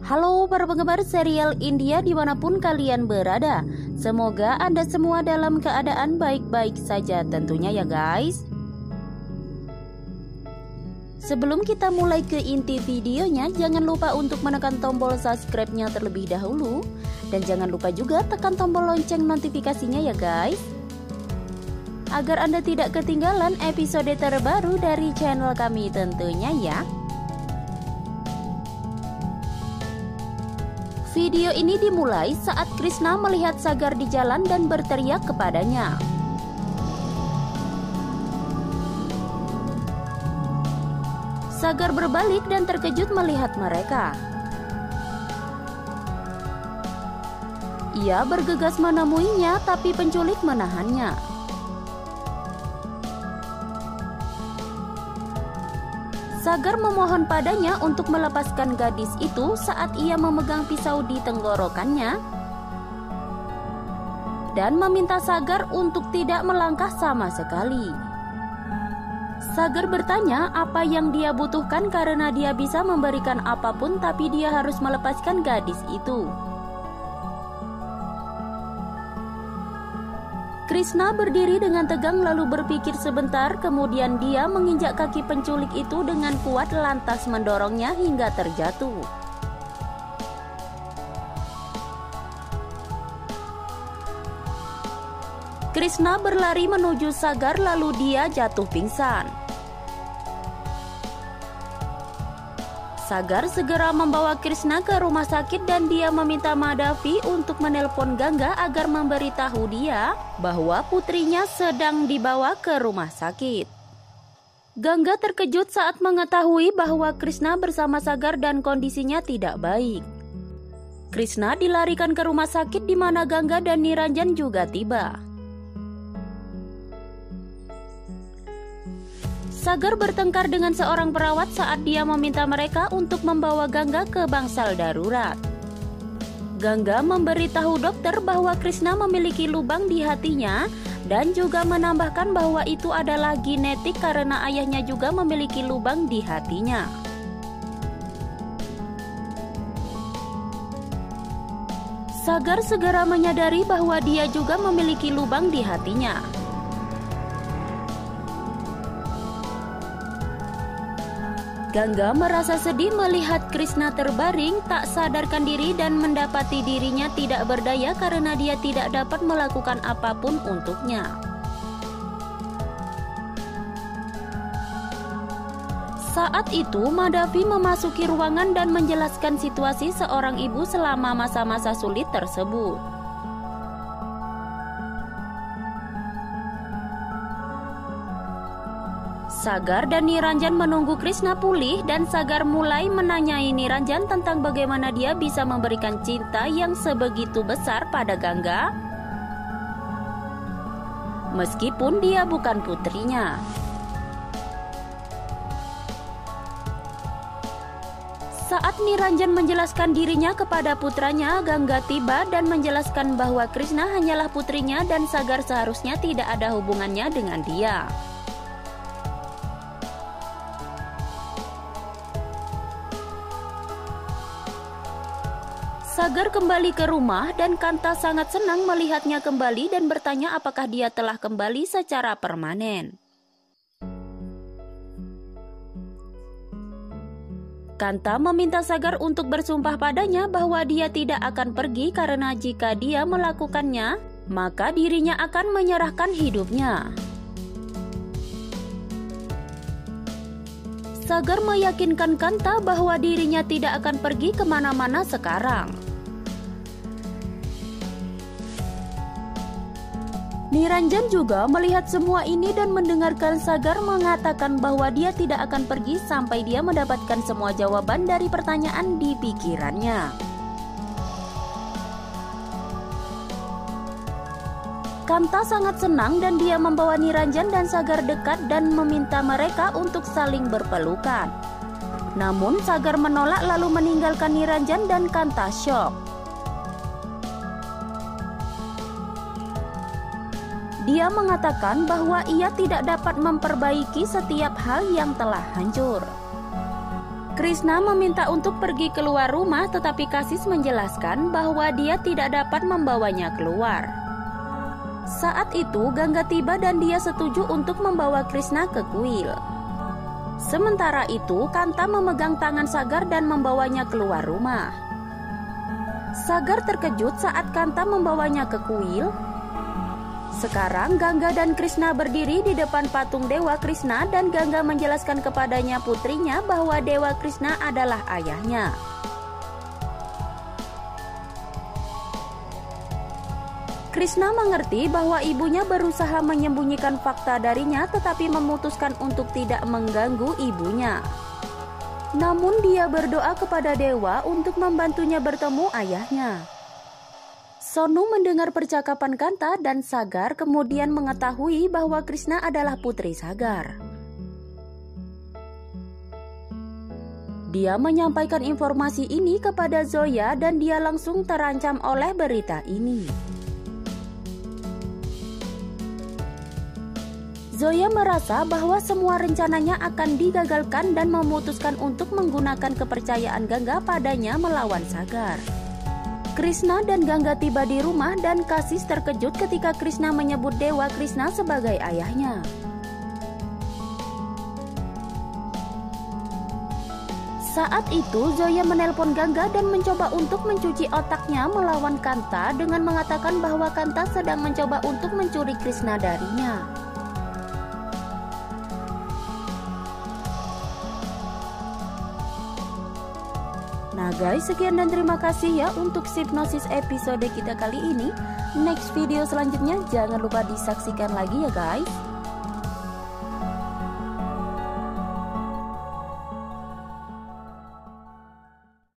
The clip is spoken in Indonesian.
Halo para penggemar serial India dimanapun kalian berada. Semoga Anda semua dalam keadaan baik-baik saja tentunya ya guys. Sebelum kita mulai ke inti videonya, jangan lupa untuk menekan tombol subscribe-nya terlebih dahulu. Dan jangan lupa juga tekan tombol lonceng notifikasinya ya guys, agar Anda tidak ketinggalan episode terbaru dari channel kami tentunya ya. Video ini dimulai saat Krishna melihat Sagar di jalan dan berteriak kepadanya. Sagar berbalik dan terkejut melihat mereka. Ia bergegas menemuinya, tapi penculik menahannya. Sagar memohon padanya untuk melepaskan gadis itu saat ia memegang pisau di tenggorokannya dan meminta Sagar untuk tidak melangkah sama sekali. Sagar bertanya apa yang dia butuhkan karena dia bisa memberikan apapun, tapi dia harus melepaskan gadis itu. Krishna berdiri dengan tegang lalu berpikir sebentar, kemudian dia menginjak kaki penculik itu dengan kuat lantas mendorongnya hingga terjatuh. Krishna berlari menuju Sagar lalu dia jatuh pingsan. Sagar segera membawa Krishna ke rumah sakit dan dia meminta Madhavi untuk menelpon Ganga agar memberitahu dia bahwa putrinya sedang dibawa ke rumah sakit. Ganga terkejut saat mengetahui bahwa Krishna bersama Sagar dan kondisinya tidak baik. Krishna dilarikan ke rumah sakit di mana Ganga dan Niranjan juga tiba. Sagar bertengkar dengan seorang perawat saat dia meminta mereka untuk membawa Ganga ke bangsal darurat. Ganga memberitahu dokter bahwa Krishna memiliki lubang di hatinya dan juga menambahkan bahwa itu adalah genetik karena ayahnya juga memiliki lubang di hatinya. Sagar segera menyadari bahwa dia juga memiliki lubang di hatinya. Ganga merasa sedih melihat Krishna terbaring, tak sadarkan diri dan mendapati dirinya tidak berdaya karena dia tidak dapat melakukan apapun untuknya. Saat itu Madhavi memasuki ruangan dan menjelaskan situasi seorang ibu selama masa-masa sulit tersebut. Sagar dan Niranjan menunggu Krishna pulih dan Sagar mulai menanyai Niranjan tentang bagaimana dia bisa memberikan cinta yang sebegitu besar pada Ganga meskipun dia bukan putrinya. Saat Niranjan menjelaskan dirinya kepada putranya, Ganga tiba dan menjelaskan bahwa Krishna hanyalah putrinya dan Sagar seharusnya tidak ada hubungannya dengan dia. Sagar kembali ke rumah dan Kanta sangat senang melihatnya kembali dan bertanya apakah dia telah kembali secara permanen. Kanta meminta Sagar untuk bersumpah padanya bahwa dia tidak akan pergi karena jika dia melakukannya, maka dirinya akan menyerahkan hidupnya. Sagar meyakinkan Kanta bahwa dirinya tidak akan pergi kemana-mana sekarang. Niranjan juga melihat semua ini dan mendengarkan Sagar mengatakan bahwa dia tidak akan pergi sampai dia mendapatkan semua jawaban dari pertanyaan di pikirannya. Kanta sangat senang dan dia membawa Niranjan dan Sagar dekat dan meminta mereka untuk saling berpelukan. Namun Sagar menolak lalu meninggalkan Niranjan dan Kanta syok. Dia mengatakan bahwa ia tidak dapat memperbaiki setiap hal yang telah hancur. Krishna meminta untuk pergi keluar rumah, tetapi Kasis menjelaskan bahwa dia tidak dapat membawanya keluar. Saat itu Gangga tiba dan dia setuju untuk membawa Krishna ke kuil. Sementara itu Kanta memegang tangan Sagar dan membawanya keluar rumah. Sagar terkejut saat Kanta membawanya ke kuil. Sekarang Gangga dan Krishna berdiri di depan patung Dewa Krishna dan Gangga menjelaskan kepadanya putrinya bahwa Dewa Krishna adalah ayahnya. Krishna mengerti bahwa ibunya berusaha menyembunyikan fakta darinya, tetapi memutuskan untuk tidak mengganggu ibunya. Namun dia berdoa kepada Dewa untuk membantunya bertemu ayahnya. Sonu mendengar percakapan Kanta dan Sagar, kemudian mengetahui bahwa Krishna adalah putri Sagar. Dia menyampaikan informasi ini kepada Zoya dan dia langsung terancam oleh berita ini. Zoya merasa bahwa semua rencananya akan digagalkan dan memutuskan untuk menggunakan kepercayaan Gangga padanya melawan Sagar. Krishna dan Gangga tiba di rumah dan Kasis terkejut ketika Krishna menyebut Dewa Krishna sebagai ayahnya. Saat itu Zoya menelpon Gangga dan mencoba untuk mencuci otaknya melawan Kanta dengan mengatakan bahwa Kanta sedang mencoba untuk mencuri Krishna darinya. Nah guys, sekian dan terima kasih ya untuk Hipnosis episode kita kali ini. Next video selanjutnya jangan lupa disaksikan lagi ya guys.